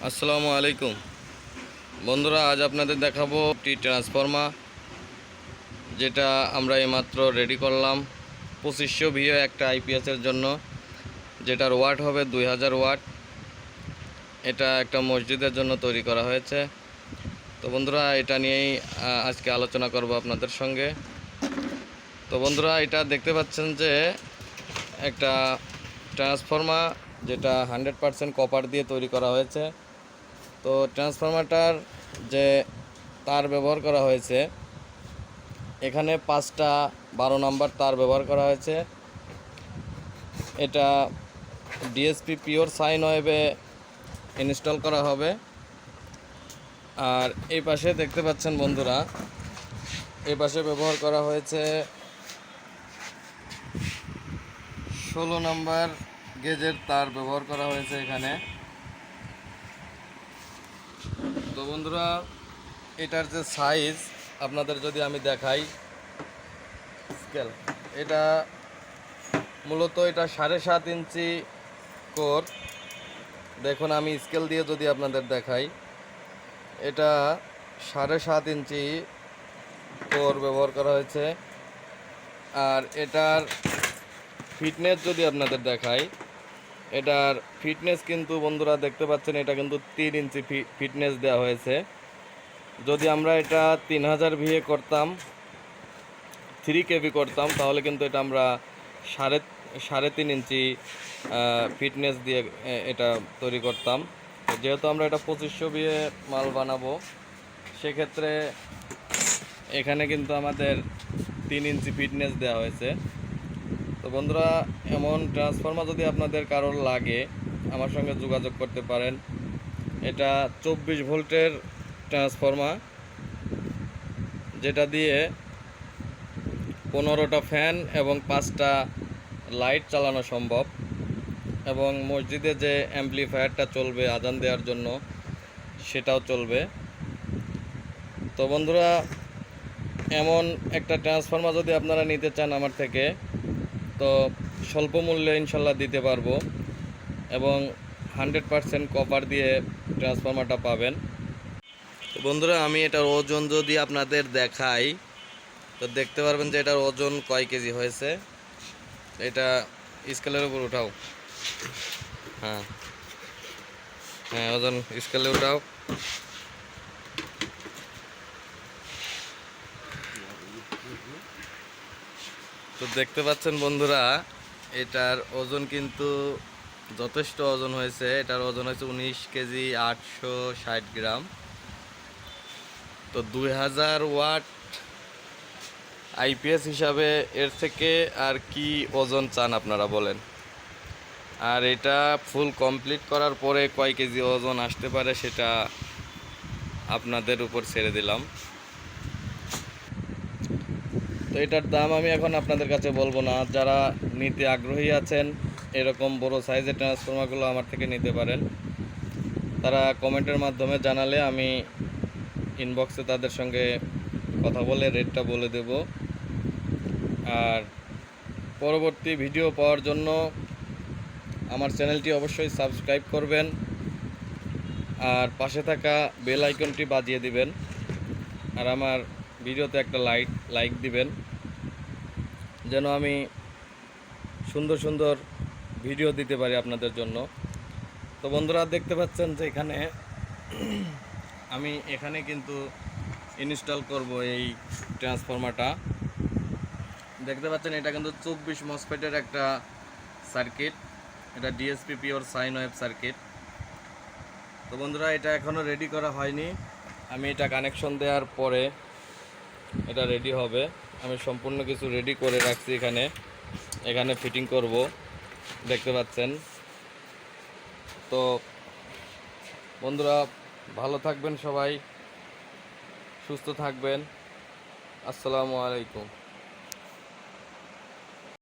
আসসালামু আলাইকুম বন্ধুরা, আজ আপনাদের দেখাবো একটি ট্রান্সফর্মা যেটা আমরা এইমাত্র রেডি করলাম 2500 ভিও একটা আইপিএসের জন্য, যেটার ওয়াট হবে 2000 ওয়াট। এটা একটা মসজিদের জন্য তৈরি করা হয়েছে। তো বন্ধুরা, এটা নিয়েই আজকে আলোচনা করব আপনাদের সঙ্গে। তো বন্ধুরা, এটা দেখতে পাচ্ছেন যে একটা ট্রান্সফর্মা যেটা 100% কপার দিয়ে তৈরি করা হয়েছে। তো ট্রান্সফরমারটার যে তার ব্যবহার করা হয়েছে, এখানে 5টা 12 নম্বর তার ব্যবহার করা হয়েছে। এটা ডিএসপি পিওর সাইন ওয়েভে ইনস্টল করা হবে। আর এই পাশে দেখতে পাচ্ছেন বন্ধুরা, এই পাশে ব্যবহার করা হয়েছে 16 নম্বর গেজের তার ব্যবহার করা হয়েছে এখানে। তো বন্ধুরা, এটার যে সাইজ আপনাদের যদি আমি দেখাই, স্কেল, এটা মূলত এটা 7.5 ইঞ্চি কোর। দেখুন, আমি স্কেল দিয়ে যদি আপনাদের দেখাই, এটা 7.5 ইঞ্চি কোর ব্যবহার করা হয়েছে। আর এটার ফিটনেস যদি আপনাদের দেখাই, এটার ফিটনেস কিন্তু বন্ধুরা দেখতে পাচ্ছেন, এটা কিন্তু 3 ইঞ্চি ফিটনেস দেওয়া হয়েছে। যদি আমরা এটা 3000 ভিএ করতাম, 3 কেভি করতাম, তাহলে কিন্তু এটা আমরা সাড়ে তিন ইঞ্চি ফিটনেস দিয়ে এটা তৈরি করতাম। যেহেতু আমরা এটা 2500 ভিএ মাল বানাবো, সেক্ষেত্রে এখানে কিন্তু আমাদের 3 ইঞ্চি ফিটনেস দেওয়া হয়েছে। তো বন্ধুরা, এমন ট্রান্সফর্মার যদি আপনাদের কারোর লাগে, আমার সঙ্গে যোগাযোগ করতে পারেন। এটা 24 ভোল্টের ট্রান্সফর্মার, যেটা দিয়ে 15টা ফ্যান এবং 5টা লাইট চালানো সম্ভব, এবং মসজিদে যে অ্যাম্পলিফায়ারটা চলবে আজান দেওয়ার জন্য, সেটাও চলবে। তো বন্ধুরা, এমন একটা ট্রান্সফর্মার যদি আপনারা নিতে চান আমার থেকে, তো স্বল্প মূল্যে ইনশাল্লাহ দিতে পারবো, এবং 100% কপার দিয়ে ট্রান্সফর্মারটা পাবেন। তো বন্ধুরা, আমি এটার ওজন যদি আপনাদের দেখাই, তো দেখতে পারবেন যে এটার ওজন কয় কেজি হয়েছে। এটা স্কেলের উপর উঠাও। হ্যাঁ হ্যাঁ, ওজন স্কেলে উঠাও। তো দেখতে পাচ্ছেন বন্ধুরা, এটার ওজন কিন্তু যথেষ্ট ওজন হয়েছে। এটার ওজন হয়েছে 19 কেজি 860 গ্রাম। তো 2000 ওয়াট আইপিএস হিসাবে এর থেকে আর কি ওজন চান আপনারা বলেন। আর এটা ফুল কমপ্লিট করার পরে কয় কেজি ওজন আসতে পারে, সেটা আপনাদের উপর ছেড়ে দিলাম। তো এটার দাম আমি এখন আপনাদের কাছে বলবো না। যারা নিতে আগ্রহী আছেন, এরকম বড় সাইজের ট্রান্সফর্মারগুলো আমার থেকে নিতে পারেন। তারা কমেন্টের মাধ্যমে জানালে আমি ইনবক্সে তাদের সঙ্গে কথা বলে রেটটা বলে দেব। আর পরবর্তী ভিডিও পাওয়ার জন্য আমার চ্যানেলটি অবশ্যই সাবস্ক্রাইব করবেন, আর পাশে থাকা বেল আইকনটি বাজিয়ে দিবেন, আর আমার ভিডিওতে একটা লাইক দিবেন, যেন আমি সুন্দর সুন্দর ভিডিও দিতে পারি আপনাদের জন্য। তো বন্ধুরা, দেখতে পাচ্ছেন যে আমি এখানে কিন্তু ইনস্টল করব এই ট্রান্সফর্মারটা। দেখতে পাচ্ছেন, এটা কিন্তু 24 মসফেটের একটা সার্কিট। এটা DSP pure sine wave circuit. তো বন্ধুরা, এটা এখনও রেডি করা হয়নি। আমি এটা কানেকশন দেওয়ার পরে এটা রেডি হবে। আমি সম্পূর্ণ কিছু রেডি করে রাখছি। এখানে ফিটিং করব, দেখতে পাচ্ছেন। তো বন্ধুরা, ভালো থাকবেন, সবাই সুস্থ থাকবেন। আসসালামু আলাইকুম।